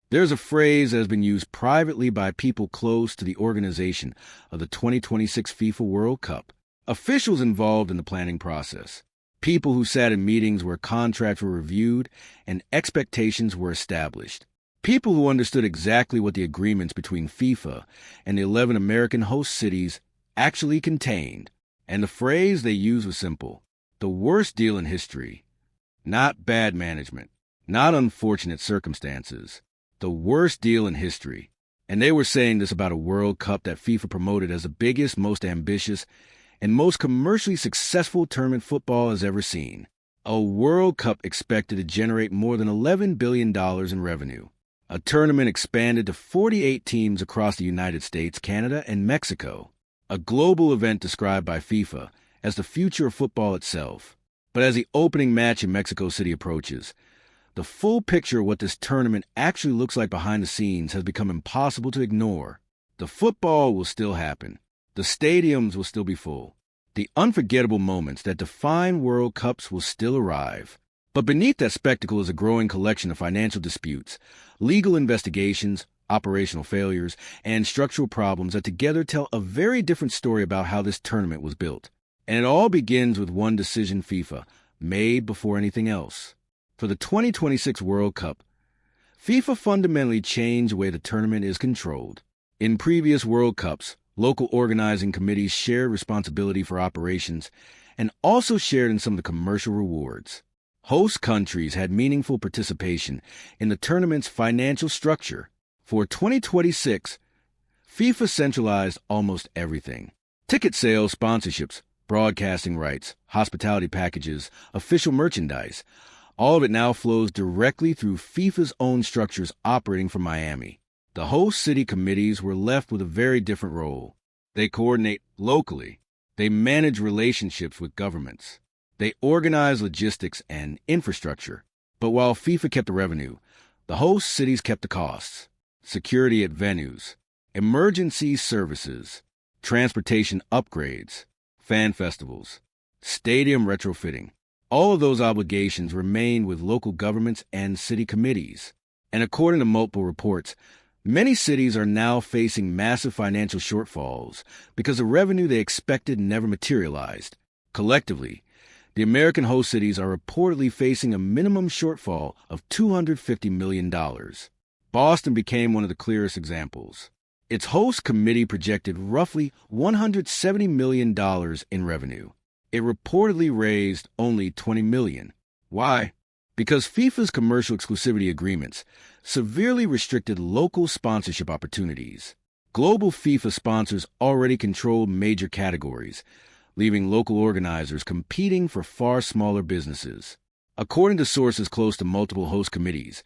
There's a phrase that has been used privately by people close to the organization of the 2026 FIFA World Cup. Officials involved in the planning process. People who sat in meetings where contracts were reviewed and expectations were established. People who understood exactly what the agreements between FIFA and the 11 American host cities actually contained. And the phrase they used was simple: the worst deal in history. Not bad management, not unfortunate circumstances. The worst deal in history. And they were saying this about a World Cup that FIFA promoted as the biggest, most ambitious, and most commercially successful tournament football has ever seen. A World Cup expected to generate more than $11 billion in revenue. A tournament expanded to 48 teams across the United States, Canada, and Mexico. A global event described by FIFA as the future of football itself. But as the opening match in Mexico City approaches, the full picture of what this tournament actually looks like behind the scenes has become impossible to ignore. The football will still happen. The stadiums will still be full. The unforgettable moments that define World Cups will still arrive. But beneath that spectacle is a growing collection of financial disputes, legal investigations, operational failures, and structural problems that together tell a very different story about how this tournament was built. And it all begins with one decision FIFA made before anything else. For the 2026 World Cup, FIFA fundamentally changed the way the tournament is controlled. In previous World Cups, local organizing committees shared responsibility for operations and also shared in some of the commercial rewards. Host countries had meaningful participation in the tournament's financial structure. For 2026, FIFA centralized almost everything. Ticket sales, sponsorships, broadcasting rights, hospitality packages, official merchandise. All of it now flows directly through FIFA's own structures operating from Miami. The host city committees were left with a very different role. They coordinate locally. They manage relationships with governments. They organize logistics and infrastructure. But while FIFA kept the revenue, the host cities kept the costs. Security at venues, emergency services, transportation upgrades, fan festivals, stadium retrofitting. All of those obligations remain with local governments and city committees. And according to multiple reports, many cities are now facing massive financial shortfalls because the revenue they expected never materialized. Collectively, the American host cities are reportedly facing a minimum shortfall of $250 million. Boston became one of the clearest examples. Its host committee projected roughly $170 million in revenue. It reportedly raised only $20 million. Why? Because FIFA's commercial exclusivity agreements severely restricted local sponsorship opportunities. Global FIFA sponsors already controlled major categories, leaving local organizers competing for far smaller businesses. According to sources close to multiple host committees,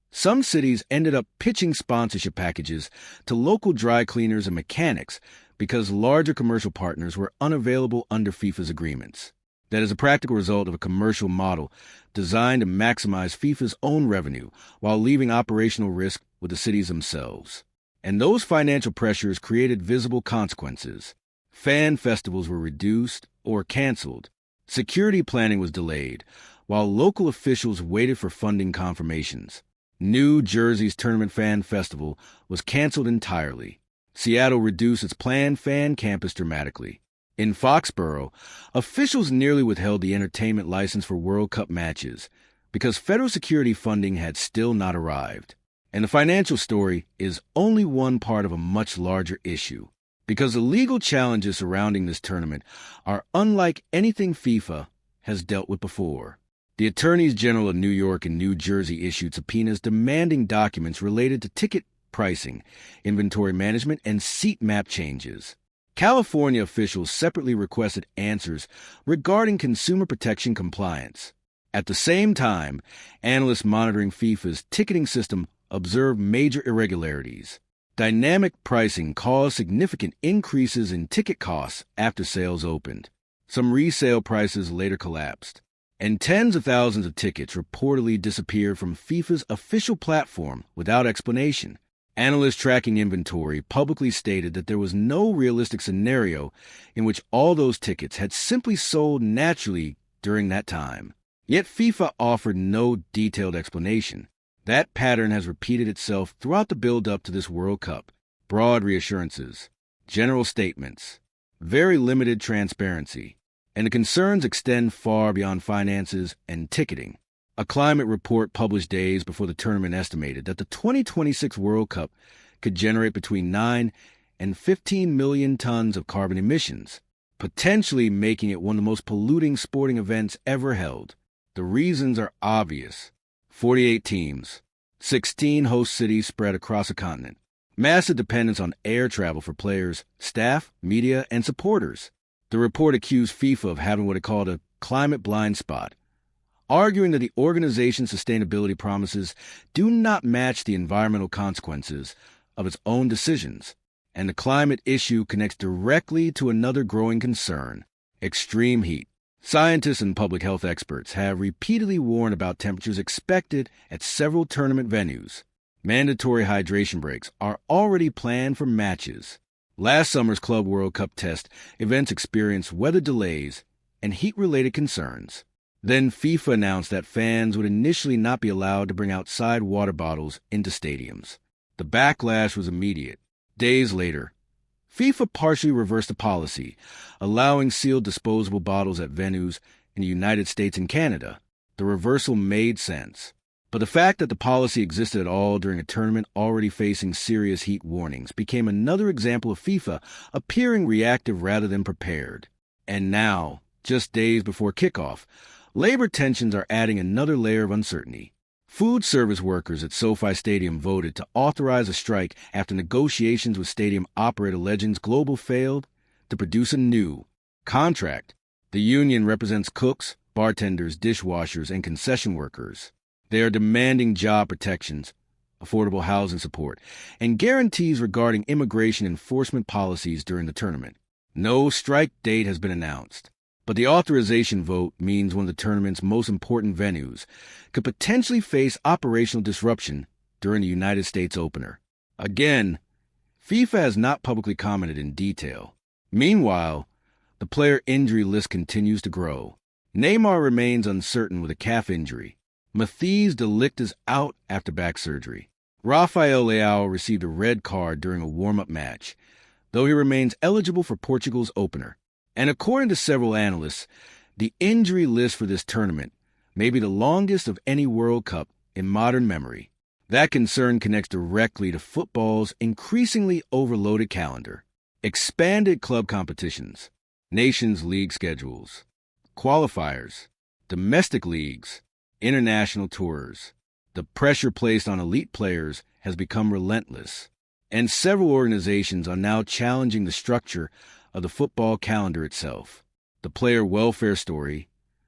some cities ended up pitching sponsorship packages to local dry cleaners and mechanics because larger commercial partners were unavailable under FIFA's agreements. That is a practical result of a commercial model designed to maximize FIFA's own revenue while leaving operational risk with the cities themselves. And those financial pressures created visible consequences. Fan festivals were reduced or canceled. Security planning was delayed, while local officials waited for funding confirmations. New Jersey's Tournament Fan Festival was canceled entirely. Seattle reduced its planned fan campus dramatically. In Foxborough, officials nearly withheld the entertainment license for World Cup matches because federal security funding had still not arrived. And the financial story is only one part of a much larger issue, because the legal challenges surrounding this tournament are unlike anything FIFA has dealt with before. The Attorneys General of New York and New Jersey issued subpoenas demanding documents related to ticket pricing, inventory management, and seat map changes. California officials separately requested answers regarding consumer protection compliance. At the same time, analysts monitoring FIFA's ticketing system observed major irregularities. Dynamic pricing caused significant increases in ticket costs after sales opened. Some resale prices later collapsed, and tens of thousands of tickets reportedly disappeared from FIFA's official platform without explanation. Analysts tracking inventory publicly stated that there was no realistic scenario in which all those tickets had simply sold naturally during that time. Yet FIFA offered no detailed explanation. That pattern has repeated itself throughout the build-up to this World Cup. Broad reassurances, general statements, very limited transparency, and the concerns extend far beyond finances and ticketing. A climate report published days before the tournament estimated that the 2026 World Cup could generate between 9 and 15 million tons of carbon emissions, potentially making it one of the most polluting sporting events ever held. The reasons are obvious. 48 teams, 16 host cities spread across a continent, massive dependence on air travel for players, staff, media, and supporters. The report accused FIFA of having what it called a climate blind spot, arguing that the organization's sustainability promises do not match the environmental consequences of its own decisions. And the climate issue connects directly to another growing concern: extreme heat. Scientists and public health experts have repeatedly warned about temperatures expected at several tournament venues. Mandatory hydration breaks are already planned for matches. Last summer's Club World Cup test events experienced weather delays and heat-related concerns. Then FIFA announced that fans would initially not be allowed to bring outside water bottles into stadiums. The backlash was immediate. Days later, FIFA partially reversed the policy, allowing sealed disposable bottles at venues in the United States and Canada. The reversal made sense. But the fact that the policy existed at all during a tournament already facing serious heat warnings became another example of FIFA appearing reactive rather than prepared. And now, just days before kickoff, labor tensions are adding another layer of uncertainty. Food service workers at SoFi Stadium voted to authorize a strike after negotiations with stadium operator Legends Global failed to produce a new contract. The union represents cooks, bartenders, dishwashers, and concession workers. They are demanding job protections, affordable housing support, and guarantees regarding immigration enforcement policies during the tournament. No strike date has been announced, but the authorization vote means one of the tournament's most important venues could potentially face operational disruption during the United States opener. Again, FIFA has not publicly commented in detail. Meanwhile, the player injury list continues to grow. Neymar remains uncertain with a calf injury. Matthijs de Ligt is out after back surgery. Rafael Leao received a red card during a warm-up match, though he remains eligible for Portugal's opener. And according to several analysts, the injury list for this tournament may be the longest of any World Cup in modern memory. That concern connects directly to football's increasingly overloaded calendar. Expanded club competitions, Nations League schedules, qualifiers, domestic leagues, international tours. The pressure placed on elite players has become relentless, and several organizations are now challenging the structure of the football calendar itself. The player welfare story,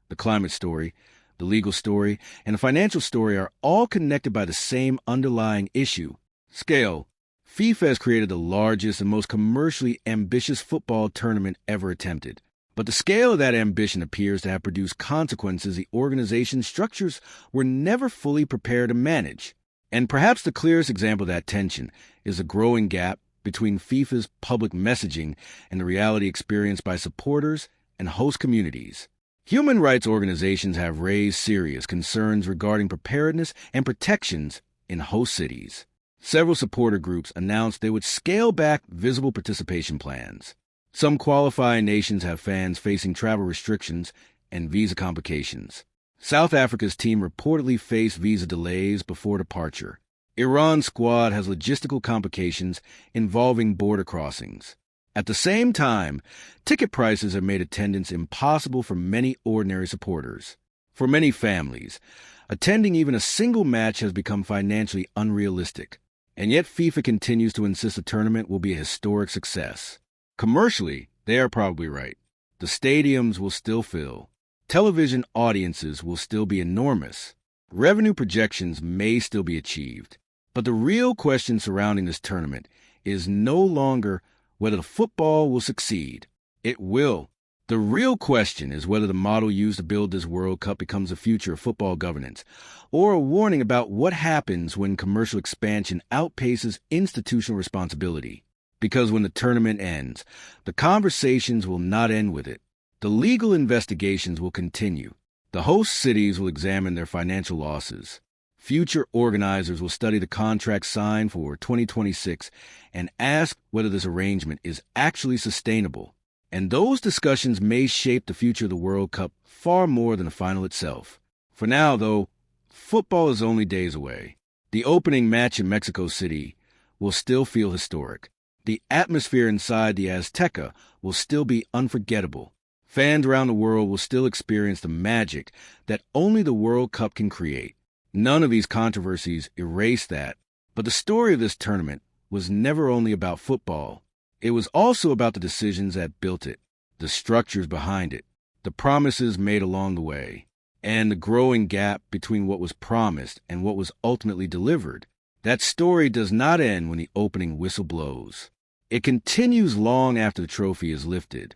the climate story, the legal story, and the financial story are all connected by the same underlying issue: scale. FIFA has created the largest and most commercially ambitious football tournament ever attempted. But the scale of that ambition appears to have produced consequences the organization's structures were never fully prepared to manage. And perhaps the clearest example of that tension is the growing gap between FIFA's public messaging and the reality experienced by supporters and host communities. Human rights organizations have raised serious concerns regarding preparedness and protections in host cities. Several supporter groups announced they would scale back visible participation plans. Some qualifying nations have fans facing travel restrictions and visa complications. South Africa's team reportedly faced visa delays before departure. Iran's squad has logistical complications involving border crossings. At the same time, ticket prices have made attendance impossible for many ordinary supporters. For many families, attending even a single match has become financially unrealistic. And yet FIFA continues to insist the tournament will be a historic success. Commercially, they are probably right. The stadiums will still fill. Television audiences will still be enormous. Revenue projections may still be achieved. But the real question surrounding this tournament is no longer whether the football will succeed. It will. The real question is whether the model used to build this World Cup becomes the future of football governance, or a warning about what happens when commercial expansion outpaces institutional responsibility. Because when the tournament ends, the conversations will not end with it. The legal investigations will continue. The host cities will examine their financial losses. Future organizers will study the contract signed for 2026 and ask whether this arrangement is actually sustainable. And those discussions may shape the future of the World Cup far more than the final itself. For now, though, football is only days away. The opening match in Mexico City will still feel historic. The atmosphere inside the Azteca will still be unforgettable. Fans around the world will still experience the magic that only the World Cup can create. None of these controversies erase that, but the story of this tournament was never only about football. It was also about the decisions that built it, the structures behind it, the promises made along the way, and the growing gap between what was promised and what was ultimately delivered. That story does not end when the opening whistle blows. It continues long after the trophy is lifted.